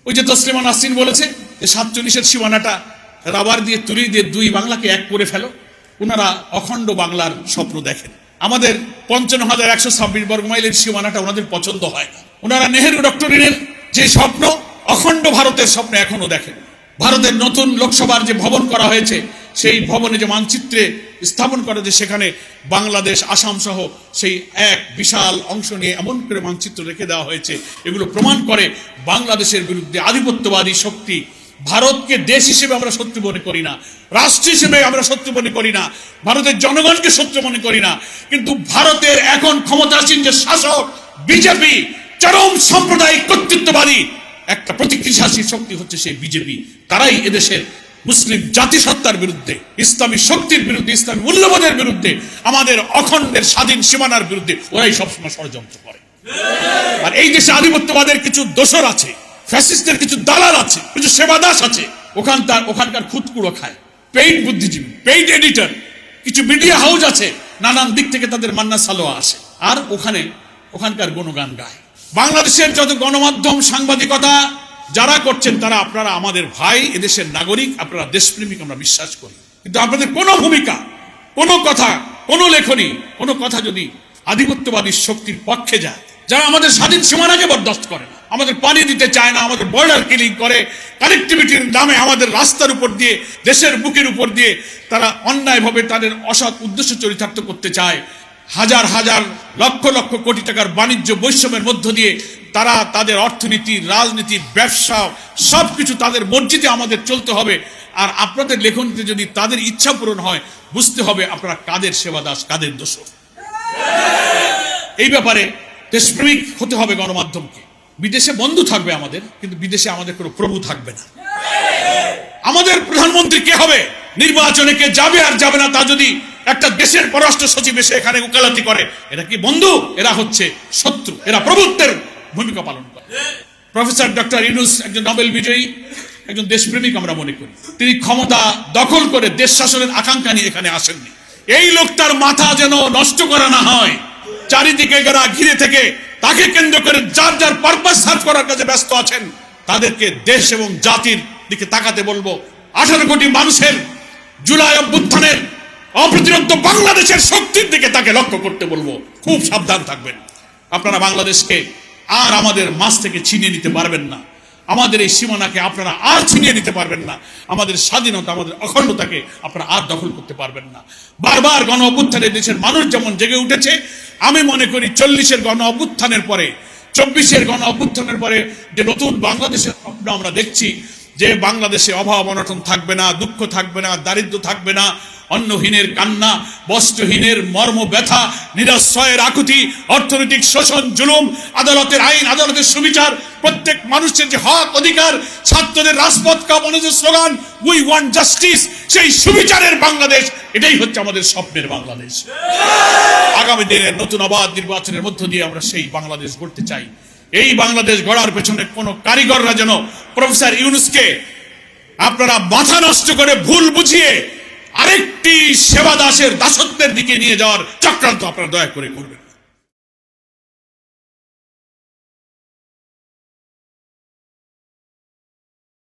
ওই যে তসলিমা নাসরিন বলেছে যে 47-এর সীমানাটা রাবার দিয়ে তুলি দিয়ে দুই বাংলাকে এক করে ফেলো। ওনারা অখণ্ড বাংলার স্বপ্ন দেখেন। আমাদের 55,126 বর্গমাইলের সীমানাটা ওনাদের পছন্দ হয় না। ওনারা নেহেরু ডক্টরিনের যে স্বপ্ন, অখণ্ড ভারতের স্বপ্ন এখনো দেখেন। ভারতের নতুন লোকসভার যে ভবন করা হয়েছে, সেই ভবনে যে মানচিত্রে স্থাপন করা, যে সেখানে বাংলাদেশ, আসাম সহ সেই এক বিশাল অংশ নিয়ে এমন করে মানচিত্র রেখে দেওয়া হয়েছে, এগুলো প্রমাণ করে বাংলাদেশের বিরুদ্ধে আধিপত্যবাদী শক্তি। ভারতকে দেশ হিসেবে আমরা শত্রু মনে করি না, রাষ্ট্র হিসেবে আমরা শত্রু মনে করি না, ভারতের জনগণকে শত্রু মনে করি না, কিন্তু ভারতের এখন ক্ষমতাসীন যে শাসক বিজেপি, চরম সাম্প্রদায়িক কর্তৃত্ববাদী একটা প্রতিক্রিয়াশীল শক্তি হচ্ছে সেই বিজেপি। তারাই এদেশের মুসলিম জাতিসত্তার বিরুদ্ধে, ইসলামী শক্তির বিরুদ্ধে, ইসলামী মূল্যবোধের বিরুদ্ধে, আমাদের অখণ্ডের স্বাধীন সীমানার বিরুদ্ধে ওরাই সবসময় ষড়যন্ত্র করে। আর এই দেশে আধিপত্যবাদের কিছু দোসর আছে, ফ্যাসিস্টদের কিছু দালাল আছে, কিছু সেবাদাস আছে, ওখানকার খুদকুড়ো খায়, পেইড বুদ্ধিজীবী, পেইড এডিটর, কিছু মিডিয়া হাউস আছে, নানান দিক থেকে তাদের মান্না সালোয়া আসে, আর ওখানকার গুণগান গায়। বাংলাদেশের যত গণমাধ্যম, সাংবাদিকতা যারা করছেন, তারা আপনারা আমাদের ভাই, এদেশের নাগরিক, আপনারা দেশপ্রেমিক, আমরা বিশ্বাস করি। কিন্তু আপনাদের কোনো ভূমিকা, কোনো কথা, কোনো লেখনী, কোনো কথা যদি আধিপত্যবাদী শক্তির পক্ষে যায়, যারা আমাদের স্বাধীন সীমানাকে বরদাস্ত করে না, আমাদের পানি দিতে চায় না, আমাদের বর্ডার কিলিং করে, কানেক্টিভিটির নামে আমাদের রাস্তার উপর দিয়ে, দেশের বুকের উপর দিয়ে তারা অন্যায়ভাবে তাদের অসৎ উদ্দেশ্য চরিতার্থ করতে চায়, হাজার হাজার লক্ষ লক্ষ কোটি টাকার বাণিজ্য বৈষম্যের মধ্য দিয়ে তারা তাদের অর্থনীতি, রাজনীতি, ব্যবসা সবকিছু তাদের মর্জিতে আমাদের চলতে হবে। আর আপনাদের লেখনীতে যদি তাদের ইচ্ছা পূরণ হয়, বুঝতে হবে আপনারা কাদের সেবাদাস, কাদের দোষর। এই ব্যাপারে দেশপ্রেমিক হতে হবে গণমাধ্যমকে। বিদেশে বন্ধু থাকবে আমাদের, কিন্তু বিদেশে আমাদের কোনো প্রভু থাকবে না। আমাদের প্রধানমন্ত্রী কে হবে, নির্বাচনে কে যাবে আর যাবে না, তা যদি একটা দেশের পররাষ্ট্র সচিব এসে এখানে উকালতি করে, এরা কি বন্ধু? এরা হচ্ছে শত্রু, এরা প্রভুত্বের ভূমিকা পালন করে। প্রফেসর ডক্টর ইউনূস একজন নোবেল বিজয়ী, একজন দেশপ্রেমিক আমরা মনে করি। তিনি ক্ষমতা দখল করে দেশ শাসনের আকাঙ্ক্ষা নিয়ে এখানে আসেননি। এই লোকটার মাথা যেন নষ্ট করা না হয়। চারিদিকে যারা ঘিরে থেকে তাকে কেন্দ্র করে যার যার পারপাস সার্ভ করার কাজে ব্যস্ত আছেন, তাদেরকে দেশ এবং জাতির দিকে তাকাতে বলবো। 18 কোটি মানুষের জুলাই অভ্যুত্থানের অপ্রতিরোধ্য বাংলাদেশের শক্তির দিকে তাকে লক্ষ্য করতে বলবো। খুব সাবধান থাকবেন। আপনারা বাংলাদেশকে আর আমাদের মাঝ থেকে ছিনিয়ে নিতে পারবেন না। আমাদের এই সীমানাকে আপনারা আর ছিনিয়ে নিতে পারবেন না। আমাদের স্বাধীনতা, আমাদের অখণ্ডতাকে আপনারা আর দখল করতে পারবেন না। বারবার গণ অভ্যুত্থানে দেশের মানুষ যেমন জেগে উঠেছে, আমি মনে করি 40-এর গণ অভ্যুত্থানের পরে, 24-এর গণ অভ্যুত্থানের পরে যে নতুন বাংলাদেশের স্বপ্ন আমরা দেখছি, যে বাংলাদেশে অভাব অনটন থাকবে না, দুঃখ থাকবে না, দারিদ্র্য থাকবে না, অন্নহীনের কান্না, বস্ত্রহীনের মর্ম ব্যথা, নিরাশ্রয়ের আকুতি, অর্থনৈতিক শোষণ, জুলুম, আদালতের আইন, আদালতের সুবিচার, প্রত্যেক মানুষের যে হক অধিকার, ছাত্রদের রাজপথ কাঁপানোর স্লোগান উই ওয়ান্ট জাস্টিস, সেই সুবিচারের বাংলাদেশ, এটাই হচ্ছে আমাদের স্বপ্নের বাংলাদেশ। আগামী দিনের নতুন অবাধ নির্বাচনের মধ্য দিয়ে আমরা সেই বাংলাদেশ গড়তে চাই। এই বাংলাদেশ গড়ার পেছনে কোনো কারিগররা যেন প্রফেসর ইউনূসকে আপনারা মাথা নষ্ট করে ভুল বুঝিয়ে আরেকটি সেবাদাসের দাসত্বের দিকে নিয়ে যাওয়ার চক্রান্ত আপনারা দয়া করে করবেন।